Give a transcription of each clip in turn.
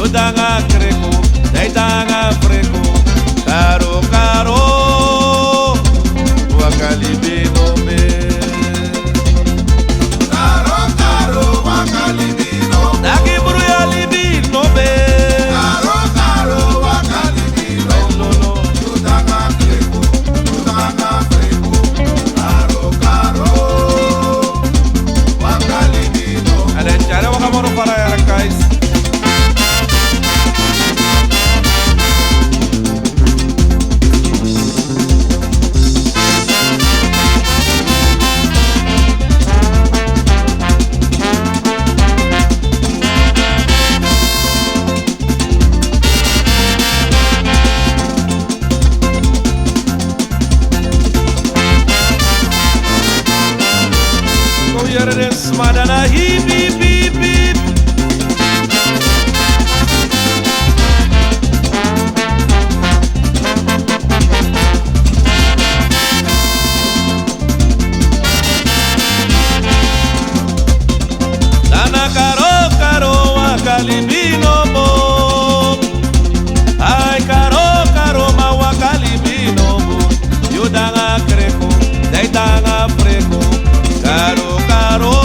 Yudanga kreko, deitanga freko. Caro, caro, wakalibino me. Caro, caro, wakalibino. Naki bruya libino me. Caro, caro, wakalibino. Lolo, Yudanga freko. Caro, caro, wakalibino. alenchare wakamoro para yarakais. Madana hip hip hip hip. Dana caro caro wakalibino mo. Ay caro caro ma wakalibino mo. Yudanga kreko, deitanga freko. Caro caro.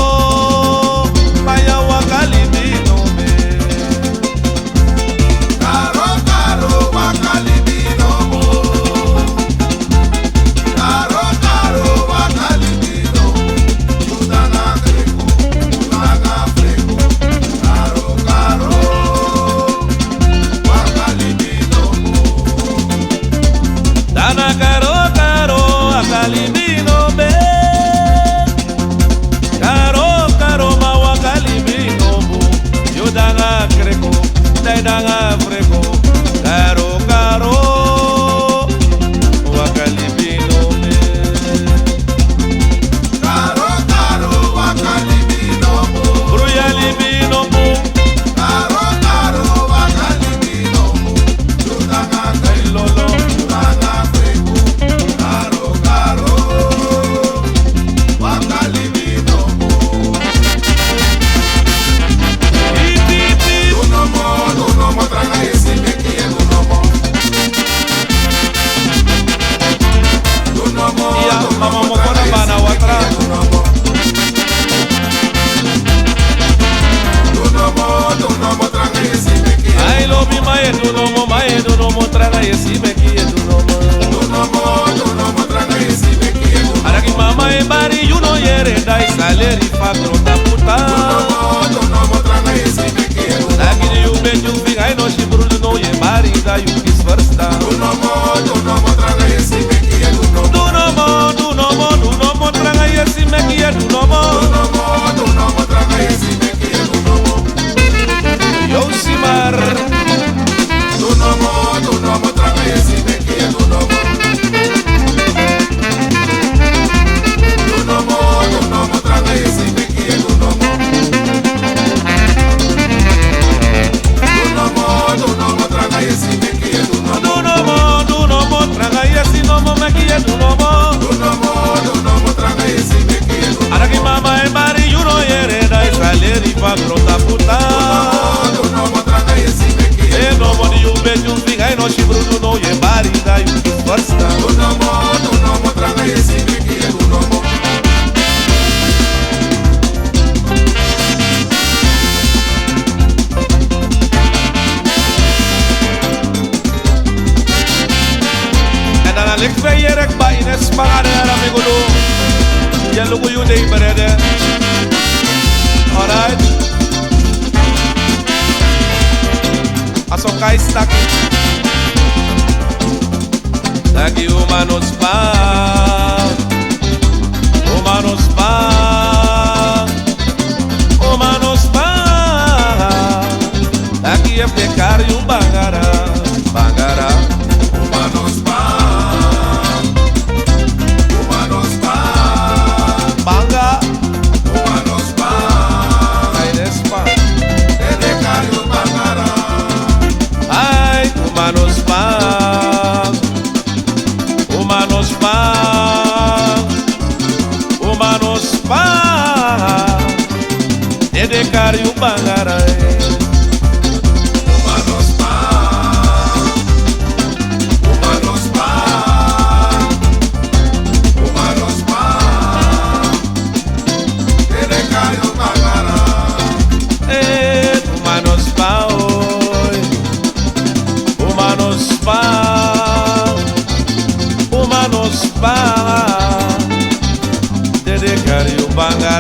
Dana caro caro wakalibino be. Caro caro ma wakalibino mo. Yudanga kreko, deitanga freko. Caro caro wakalibino me. Caro, caro, wakalibino. Bruya libino mo. Caro, caro, wakalibino. Yudanga Ay lolo. Caro, caro, wakalibino. Hip hip hip. Dunomo, traga esse mequinha, dunomo. Dunomo, Ya, mama mo kona bana watra. Dunomo, traga esse mequinha. Ay lo mi mae do no traga esse mequi do no. Dunomo, traga esse mequinha. Araki mama e bari you no yere dai saleri fakro ta puta. Dunomo, traga esse mequinha. Nagi you bet you big I know she brul no ye bari da you kiss first time. Dunomo, traga esse mequinha. Do no mo traga esse mequi do no. Dunomo, traga esse mequinha. Yo simar. Dunomo, traga esse mequinha. Dunomo, traga esse mequinha. Dunomo, traga esse mequinha. Do no mo traga esse no mo mequi do no. Dunomo, traga esse mequinha. Araki mama e bari you no yere dai saleri fakro ta puta. Dunomo, traga esse mequinha. E no money you bet you big I know she brul no ye bari da you kiss first time. Dunomo, traga esse mequinha. Dunomo. Alex Bayerek ba ines pagare amigo do. Ya lugu you dey brede. Alright. Aso kai stack. Dagi humanos pa. Humanos pa. Humanos pa. Dagi e pecar e bangara. Bangara. Humanos pa. Banga. Humanos pa. Aires pa. Ele caiu bangara. Ay, humanos pa. Humanos pa. Humanos pa. Ede cari o bangara.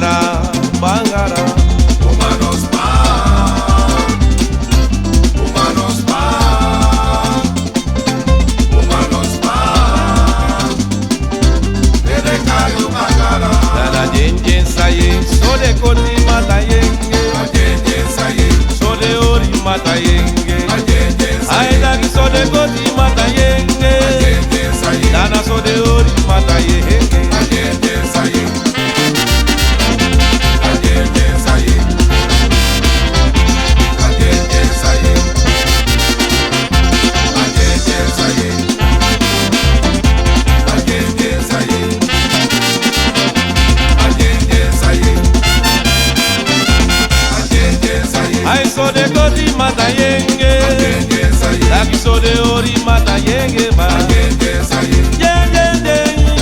bangara, bangara. Humanos pan, humanos pan, humanos pan. Dede kayo bangara. Dada jenjen saye, sole koti mata yenge. Ajeje saye, Sole ori mata yenge. ajeje Ay saye, dagi sole koti mata yenge. ajeje saye, Dana sole ori mata yenge. ajeje saye, ajeje saye, ajeje saye, ajeje saye, ajeje saye, ajeje saye, ajeje saye, Ay sole koti mata yenge. ajeje saye, Dagi sole ori mata yenge ba. ajeje saye,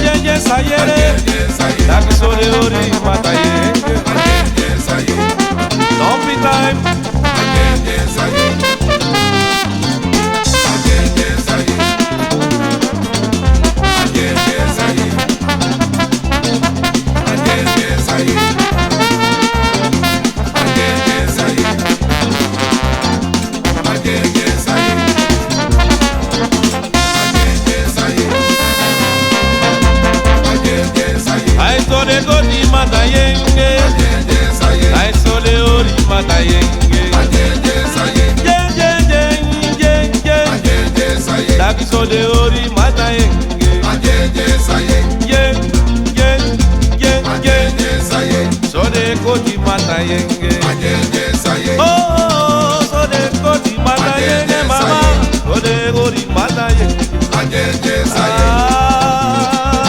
Jenjen sayere. ajeje saye, Dagi sole ori mata yenge. ajeje saye. Don't be time. Ajeje saye, ajeje saye, ajeje saye, ajeje saye, ajeje saye, ajeje saye, ajeje saye, ajeje saye, Ay sole koti mata yenge. ajeje saye, Ay sole ori mata yenge. ajeje saye, Jenjen. ajeje saye, Dagi sole ori mata yenge. ajeje saye, ajeje saye. Sole koti mata yenge. Ajeje saye, Oh, sole koti mata yenge mama. Sole ori mata yenge. ajeje saye,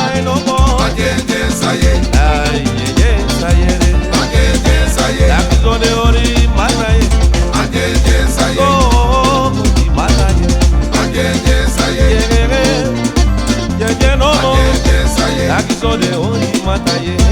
Ay no more. ajeje saye, Ay sayere. ajeje saye, Dagi sole ori mata yenge. ajeje saye, Oh, koti mata yenge. ajeje saye, Yenge no more. ajeje saye, Dagi sole ori mata yenge.